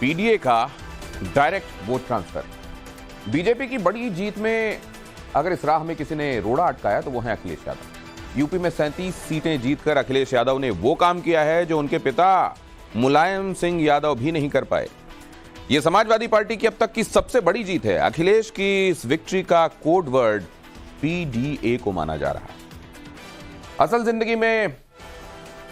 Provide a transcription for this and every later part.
PDA का direct vote transfer. BJP की बड़ी जीत में अगर इस राह में किसी ने रोड़ा अटकाया तो वो है अखिलेश यादव। यूपी में 37 सीटें जीतकर अखिलेश यादव ने वो काम किया है जो उनके पिता मुलायम सिंह यादव भी नहीं कर पाए। ये समाजवादी पार्टी की अब तक की सबसे बड़ी जीत है। अखिलेश की इस विक्ट्री का कोड वर्ड पीडीए को माना जा रहा है। असल जिंदगी में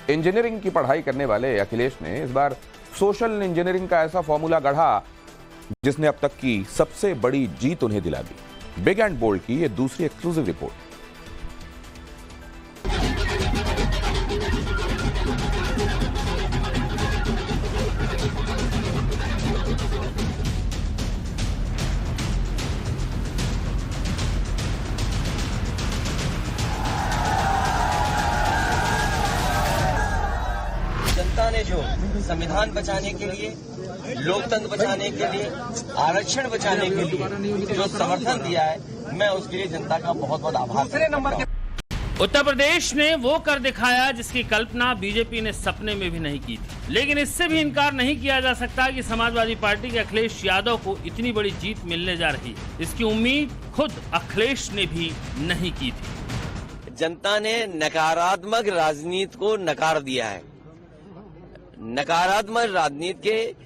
इंजीनियरिंग की पढ़ाई करने वाले अखिलेश ने इस बार सोशल इंजीनियरिंग का ऐसा फॉर्मूला गढ़ा जिसने अब तक की सबसे बड़ी जीत उन्हें दिला दी। बिग एंड बोल्ड की यह दूसरी एक्सक्लूसिव रिपोर्ट। जनता ने जो संविधान बचाने के लिए, लोकतंत्र बचाने के लिए, आरक्षण बचाने के लिए जो समर्थन दिया है, मैं उसके लिए जनता का बहुत बहुत आभार करता हूं। उत्तर प्रदेश ने वो कर दिखाया जिसकी कल्पना बीजेपी ने सपने में भी नहीं की थी। लेकिन इससे भी इनकार नहीं किया जा सकता कि समाजवादी पार्टी के अखिलेश यादव को इतनी बड़ी जीत मिलने जा रही है। इसकी उम्मीद खुद अखिलेश ने भी नहीं की थी। जनता ने नकारात्मक राजनीति को नकार दिया है। नकारात्मक राजनीति के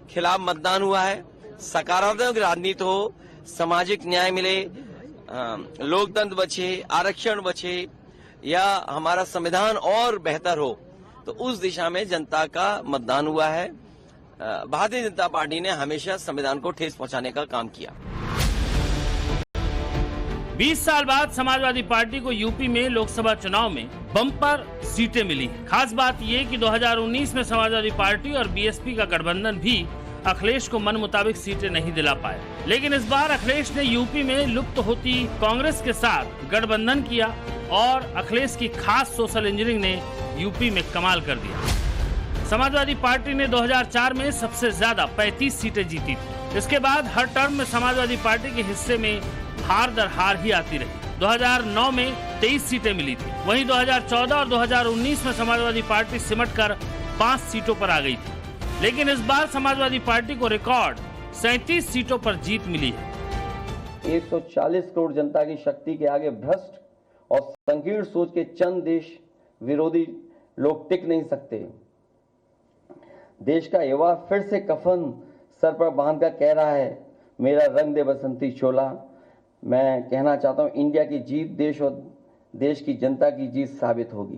खिलाफ मतदान हुआ है। सकारात्मक राजनीति हो, सामाजिक न्याय मिले, लोकतंत्र बचे, आरक्षण बचे या हमारा संविधान और बेहतर हो, तो उस दिशा में जनता का मतदान हुआ है। भारतीय जनता पार्टी ने हमेशा संविधान को ठेस पहुंचाने का काम किया। 20 साल बाद समाजवादी पार्टी को यूपी में लोकसभा चुनाव में बम्पर सीटें मिली। खास बात ये कि 2019 में समाजवादी पार्टी और बीएसपी का गठबंधन भी अखिलेश को मन मुताबिक सीटें नहीं दिला पाए। लेकिन इस बार अखिलेश ने यूपी में लुप्त होती कांग्रेस के साथ गठबंधन किया और अखिलेश की खास सोशल इंजीनियरिंग ने यूपी में कमाल कर दिया। समाजवादी पार्टी ने 2004 में सबसे ज्यादा 35 सीटें जीती थी। इसके बाद हर टर्म में समाजवादी पार्टी के हिस्से में हार दर हार ही आती रही। 2009 में 23 सीटें मिली थी। वहीं 2014 और 2019 में समाजवादी पार्टी सिमट कर 5 सीटों पर आ गई थी। लेकिन इस बार समाजवादी पार्टी को रिकॉर्ड 37 सीटों पर जीत मिली है। 140 करोड़ जनता की शक्ति के आगे भ्रष्ट और संकीर्ण सोच के चंद देश विरोधी लोग टिक नहीं सकते। देश का युवा फिर से कफन सर पर बांधकर कह रहा है, मेरा रंग दे बसंती चोला। मैं कहना चाहता हूं, इंडिया की जीत देश और देश की जनता की जीत साबित होगी।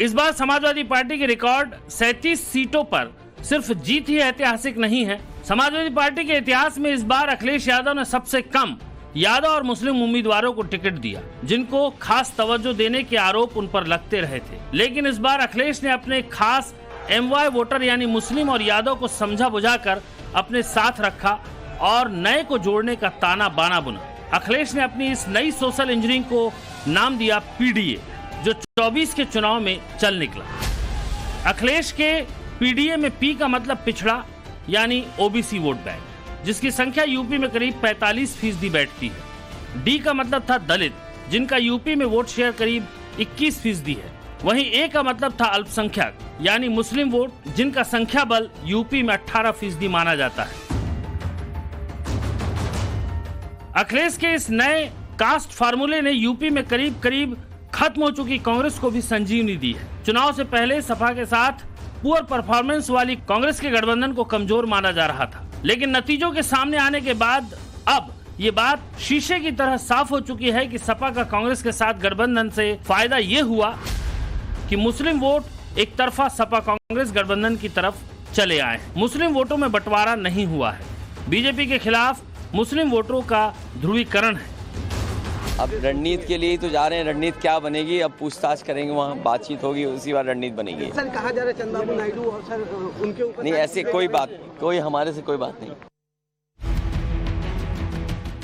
इस बार समाजवादी पार्टी के रिकॉर्ड 37 सीटों पर सिर्फ जीत ही ऐतिहासिक नहीं है। समाजवादी पार्टी के इतिहास में इस बार अखिलेश यादव ने सबसे कम यादव और मुस्लिम उम्मीदवारों को टिकट दिया, जिनको खास तवज्जो देने के आरोप उन पर लगते रहे थे। लेकिन इस बार अखिलेश ने अपने खास MY वोटर यानी मुस्लिम और यादव को समझा बुझाकर अपने साथ रखा और नए को जोड़ने का ताना बाना बुना। अखिलेश ने अपनी इस नई सोशल इंजीनियरिंग को नाम दिया पीडीए, जो 24 के चुनाव में चल निकला। अखिलेश के पीडीए में पी का मतलब पिछड़ा यानी ओबीसी वोट बैंक, जिसकी संख्या यूपी में करीब 45% बैठती है। डी का मतलब था दलित, जिनका यूपी में वोट शेयर करीब 21% है। वहीं ए का मतलब था अल्पसंख्यक यानी मुस्लिम वोट, जिनका संख्या बल यूपी में 18% माना जाता है। अखिलेश के इस नए कास्ट फार्मूले ने यूपी में करीब करीब खत्म हो चुकी कांग्रेस को भी संजीवनी दी है। चुनाव से पहले सपा के साथ पुअर परफॉर्मेंस वाली कांग्रेस के गठबंधन को कमजोर माना जा रहा था। लेकिन नतीजों के सामने आने के बाद अब ये बात शीशे की तरह साफ हो चुकी है कि सपा का कांग्रेस के साथ गठबंधन से फायदा ये हुआ कि मुस्लिम वोट एक तरफा सपा कांग्रेस गठबंधन की तरफ चले आए। मुस्लिम वोटों में बंटवारा नहीं हुआ है। बीजेपी के खिलाफ मुस्लिम वोटरों का ध्रुवीकरण है। अब रणनीति के लिए ही तो जा रहे हैं। रणनीति क्या बनेगी, अब पूछताछ करेंगे, वहाँ बातचीत होगी, उसी बार रणनीति बनेगी। सर कहा जा रहा है चंद्रबाबू नायडू और सर उनके ऊपर नहीं, ऐसी कोई बात, कोई हमारे से कोई बात नहीं।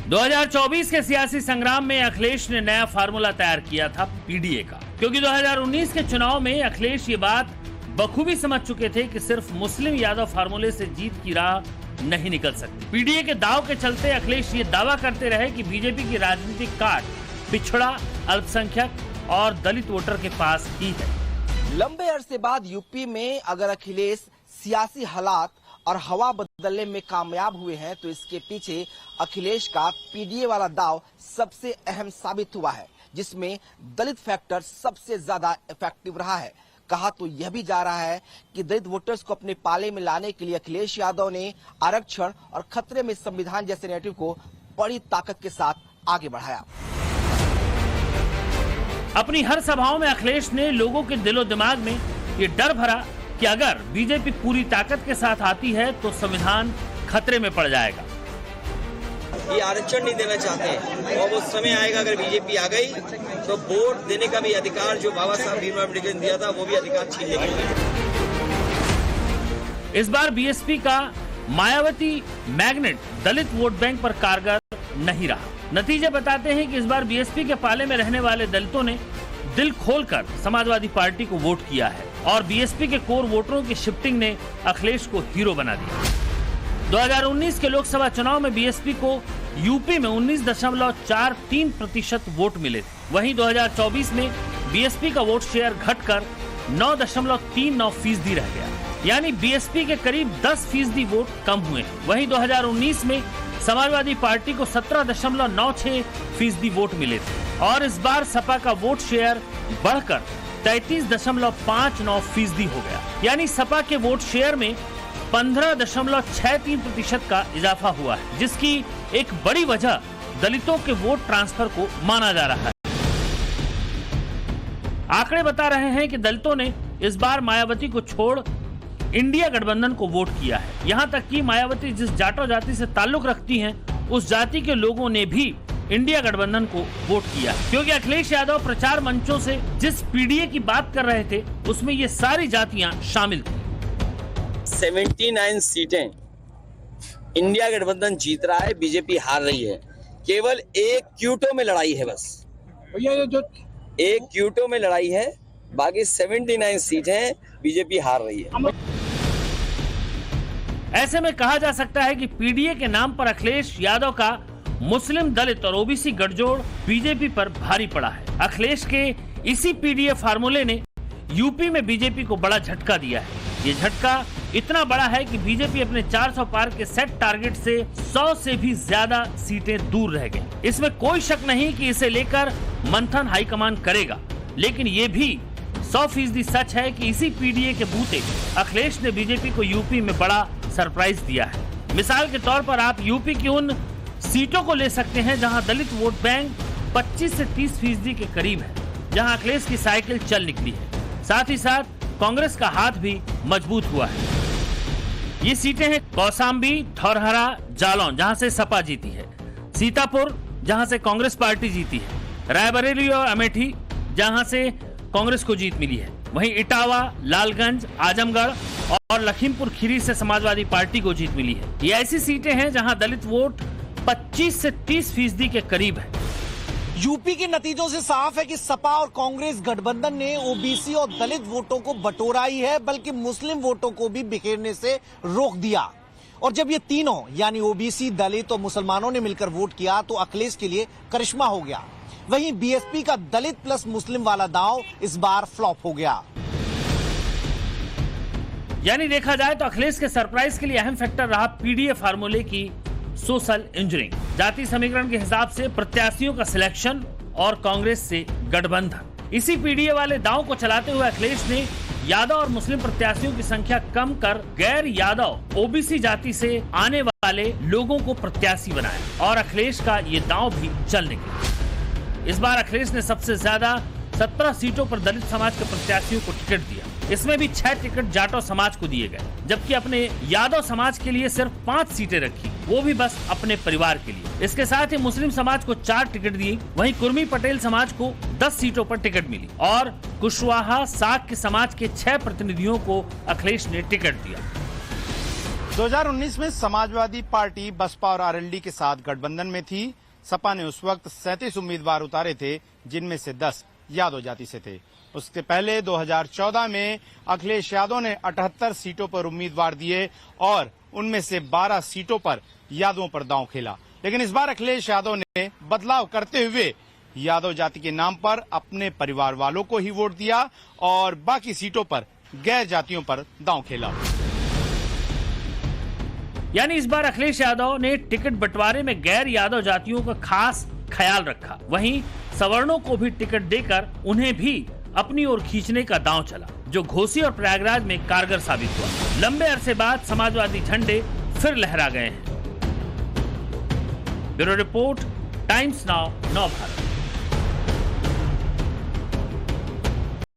2024 के सियासी संग्राम में अखिलेश ने नया फार्मूला तैयार किया था पीडीए का, क्योंकि 2019 के चुनाव में अखिलेश ये बात बखूबी समझ चुके थे कि सिर्फ मुस्लिम यादव फार्मूले से जीत की राह नहीं निकल सकती। पीडीए के दाव के चलते अखिलेश ये दावा करते रहे कि बीजेपी की राजनीतिक काट पिछड़ा, अल्पसंख्यक और दलित वोटर के पास ही है। लंबे अरसे बाद यूपी में अगर अखिलेश सियासी हालात और हवा बदलने में कामयाब हुए हैं तो इसके पीछे अखिलेश का पीडीए वाला दाव सबसे अहम साबित हुआ है, जिसमें दलित फैक्टर सबसे ज्यादा इफेक्टिव रहा है। कहा तो यह भी जा रहा है कि दलित वोटर्स को अपने पाले में लाने के लिए अखिलेश यादव ने आरक्षण और खतरे में संविधान जैसे नैरेटिव को बड़ी ताकत के साथ आगे बढ़ाया। अपनी हर सभाओं में अखिलेश ने लोगों के दिलो दिमाग में ये डर भरा कि अगर बीजेपी पूरी ताकत के साथ आती है तो संविधान खतरे में पड़ जाएगा। ये आरक्षण नहीं देना चाहते और वो समय आएगा अगर बीजेपी आ गई तो वोट देने का भी अधिकार जो बाबा साहब भीमराव अम्बेडकर ने दिया था वो भी अधिकार छीन लेंगे। इस बार बीएसपी का मायावती मैग्नेट दलित वोट बैंक पर कारगर नहीं रहा। नतीजे बताते हैं कि इस बार बीएसपी के पाले में रहने वाले दलितों ने दिल खोलकर समाजवादी पार्टी को वोट किया है और बीएसपी के कोर वोटरों की शिफ्टिंग ने अखिलेश को हीरो बना दिया। 2019 के लोकसभा चुनाव में बीएसपी को यूपी में 19.43% वोट मिले थे। वहीं 2024 में बीएसपी का वोट शेयर घटकर 9.39% रह गया, यानी बीएसपी के करीब 10% वोट कम हुए। वहीं 2019 में समाजवादी पार्टी को 17.96% वोट मिले थे और इस बार सपा का वोट शेयर बढ़कर 33.59% हो गया, यानी सपा के वोट शेयर में 15.63% का इजाफा हुआ है, जिसकी एक बड़ी वजह दलितों के वोट ट्रांसफर को माना जा रहा है। आंकड़े बता रहे हैं कि दलितों ने इस बार मायावती को छोड़ इंडिया गठबंधन को वोट किया है। यहां तक कि मायावती जिस जाटो जाति से ताल्लुक रखती हैं, उस जाति के लोगों ने भी इंडिया गठबंधन को वोट किया, क्योंकि अखिलेश यादव प्रचार मंचों से जिस पीडीए की बात कर रहे थे उसमें ये सारी जातियां शामिल थी। 79 सीटें इंडिया गठबंधन जीत रहा है, बीजेपी हार रही है। केवल एक क्यूटो में लड़ाई है, बस एक क्यूटो में लड़ाई है, बाकी 79 सीटें बीजेपी हार रही है। ऐसे में कहा जा सकता है कि पीडीए के नाम पर अखिलेश यादव का मुस्लिम, दलित और ओबीसी गठजोड़ बीजेपी पर भारी पड़ा है। अखिलेश के इसी पीडीए फार्मूले ने यूपी में बीजेपी को बड़ा झटका दिया है। ये झटका इतना बड़ा है कि बीजेपी अपने 400 पार के सेट टारगेट से 100 से भी ज्यादा सीटें दूर रह गई। इसमें कोई शक नहीं कि इसे लेकर मंथन हाईकमान करेगा, लेकिन ये भी 100% सच है कि इसी पीडीए के बूते अखिलेश ने बीजेपी को यूपी में बड़ा सरप्राइज दिया है। मिसाल के तौर पर आप यूपी की उन सीटों को ले सकते हैं जहां दलित वोट बैंक 25 से 30% के करीब है, जहां अखिलेश की साइकिल चल निकली है। साथ ही साथ कांग्रेस का हाथ भी मजबूत हुआ है। ये सीटें हैं कौशाम्बी, धौरहरा, जालौन जहां से सपा जीती है, सीतापुर जहां से कांग्रेस पार्टी जीती है, रायबरेली और अमेठी जहां से कांग्रेस को जीत मिली है। वहीं इटावा, लालगंज, आजमगढ़ और लखीमपुर खीरी से समाजवादी पार्टी को जीत मिली है। ये ऐसी सीटें हैं जहां दलित वोट 25 से 30% के करीब है। यूपी के नतीजों से साफ है कि सपा और कांग्रेस गठबंधन ने ओबीसी और दलित वोटों को बटोरा ही है, बल्कि मुस्लिम वोटों को भी बिखेरने से रोक दिया। और जब ये तीनों यानी ओबीसी, दलित और मुसलमानों ने मिलकर वोट किया तो अखिलेश के लिए करिश्मा हो गया। वहीं बीएसपी का दलित प्लस मुस्लिम वाला दांव इस बार फ्लॉप हो गया। यानी देखा जाए तो अखिलेश के सरप्राइज के लिए अहम फैक्टर रहा पीडीए फार्मूले की सोशल इंजीनियरिंग, जाति समीकरण के हिसाब से प्रत्याशियों का सिलेक्शन और कांग्रेस से गठबंधन। इसी पीडीए वाले दांव को चलाते हुए अखिलेश ने यादव और मुस्लिम प्रत्याशियों की संख्या कम कर गैर यादव ओबीसी जाति से आने वाले लोगों को प्रत्याशी बनाया और अखिलेश का ये दांव भी चल निकला। इस बार अखिलेश ने सबसे ज्यादा 17 सीटों पर दलित समाज के प्रत्याशियों को टिकट दिया। इसमें भी 6 टिकट जाटो समाज को दिए गए, जबकि अपने यादव समाज के लिए सिर्फ 5 सीटें रखी, वो भी बस अपने परिवार के लिए। इसके साथ ही मुस्लिम समाज को 4 टिकट दी। वहीं कुर्मी पटेल समाज को 10 सीटों पर टिकट मिली और कुशवाहा साक के समाज के 6 प्रतिनिधियों को अखिलेश ने टिकट दिया। 2019 में समाजवादी पार्टी बसपा और आरएलडी के साथ गठबंधन में थी। सपा ने उस वक्त 37 उम्मीदवार उतारे थे, जिनमें से 10 यादव जाति से थे। उसके पहले 2014 में अखिलेश यादव ने 78 सीटों पर उम्मीदवार दिए और उनमें से 12 सीटों पर यादवों पर दांव खेला। लेकिन इस बार अखिलेश यादव ने बदलाव करते हुए यादव जाति के नाम पर अपने परिवार वालों को ही वोट दिया और बाकी सीटों पर गैर जातियों पर दांव खेला। यानी इस बार अखिलेश यादव ने टिकट बंटवारे में गैर यादव जातियों का खास ख्याल रखा। वहीं सवर्णों को भी टिकट देकर उन्हें भी अपनी ओर खींचने का दांव चला, जो घोसी और प्रयागराज में कारगर साबित हुआ। लंबे अरसे बाद समाजवादी झंडे फिर लहरा गए हैं। ब्यूरो रिपोर्ट, टाइम्स नाउ, नव भारत।